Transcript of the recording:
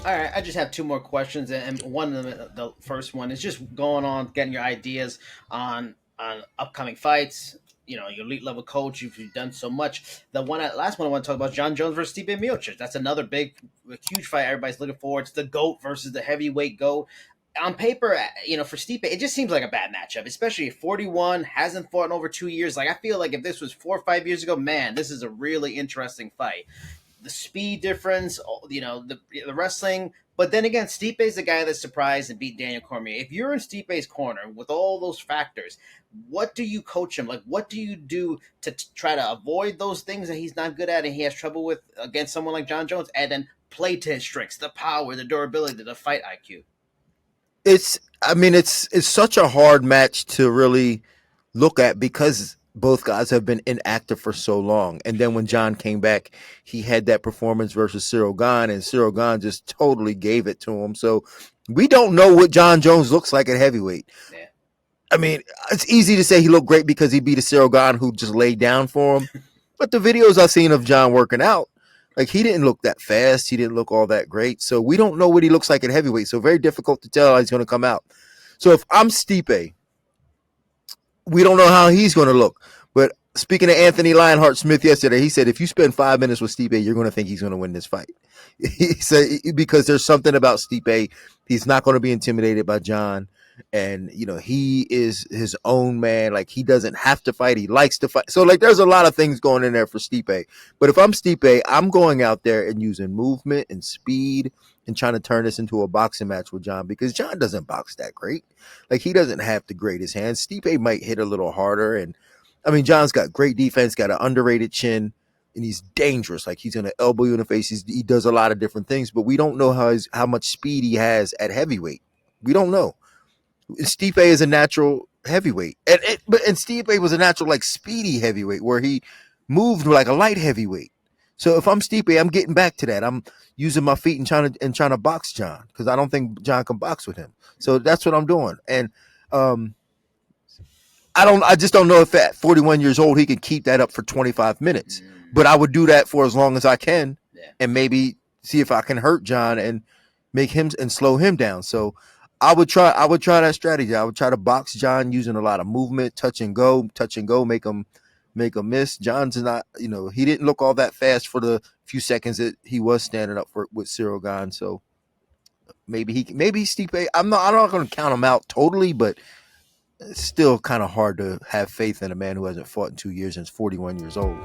All right, I just have two more questions, and one of them, the first one, is just going on, getting your ideas on upcoming fights. You know, your elite level coach, you've done so much. Last one I want to talk about, John Jones versus Stipe Miocic. That's another huge fight everybody's looking for. It's the GOAT versus the heavyweight GOAT. On paper, for Stipe, it just seems like a bad matchup, especially if 41, hasn't fought in over 2 years. Like, I feel like if this was 4 or 5 years ago, man, this is a really interesting fight. The speed difference, the wrestling. But then again, Stipe's the guy that surprised and beat Daniel Cormier. If you're in Stipe's corner with all those factors, what do you coach him? Like, what do you do to try to avoid those things that he's not good at and he has trouble with against someone like John Jones, and then play to his strengths, the power, the durability, the fight IQ? It's such a hard match to really look at because both guys have been inactive for so long. And then when John came back, he had that performance versus Cyril Gane, and Cyril Gane just totally gave it to him. So we don't know what John Jones looks like at heavyweight. Yeah. I mean, it's easy to say he looked great because he beat a Cyril Gane who just laid down for him. But the videos I've seen of John working out, like, he didn't look that fast. He didn't look all that great. So we don't know what he looks like at heavyweight. So very difficult to tell how he's going to come out. So if I'm Stipe, we don't know how he's going to look. But speaking of Anthony Lionheart Smith yesterday, he said if you spend 5 minutes with Stipe, you're going to think he's going to win this fight. He said because there's something about Stipe. He's not going to be intimidated by John. And, he is his own man. Like, he doesn't have to fight. He likes to fight. So, like, there's a lot of things going in there for Stipe. But if I'm Stipe, I'm going out there and using movement and speed and trying to turn this into a boxing match with John, because John doesn't box that great. Like, he doesn't have the greatest hands. Stipe might hit a little harder. And, John's got great defense, got an underrated chin, and he's dangerous. Like, he's going to elbow you in the face. He does a lot of different things, but we don't know how much speed he has at heavyweight. We don't know. Stipe is a natural heavyweight, and Stipe was a natural, like, speedy heavyweight where he moved like a light heavyweight. So if I'm Stipe, I'm getting back to that. I'm using my feet and trying to box John, because I don't think John can box with him. So that's what I'm doing. And I just don't know if at 41 years old he can keep that up for 25 minutes. But I would do that for as long as I can, and maybe see if I can hurt John and make him and slow him down. So I would try that strategy. I would try to box John using a lot of movement, touch and go, make him miss. John's not, he didn't look all that fast for the few seconds that he was standing up with Cyril Gane. So maybe Stipe. I'm not going to count him out totally, but it's still kind of hard to have faith in a man who hasn't fought in 2 years and is 41 years old.